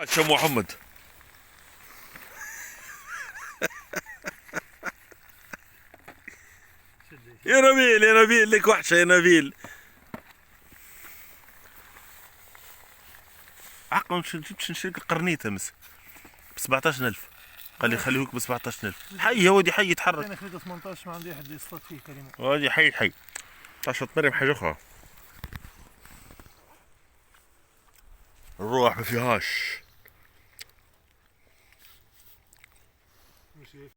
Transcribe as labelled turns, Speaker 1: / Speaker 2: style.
Speaker 1: شو محمد. يا نبيل يا نبيل لك وحشة يا نبيل. عقل جبت نشريك القرنيت امس ب 17000. قال لي خليهوك ب 17000. حي يا ودي حي يتحرك.
Speaker 2: انا خليته 18 ما عندي احد يصطاد فيه كريم.
Speaker 1: ودي حي حي. 10 مريم حاجة أخرى. الروح ما فيهاش.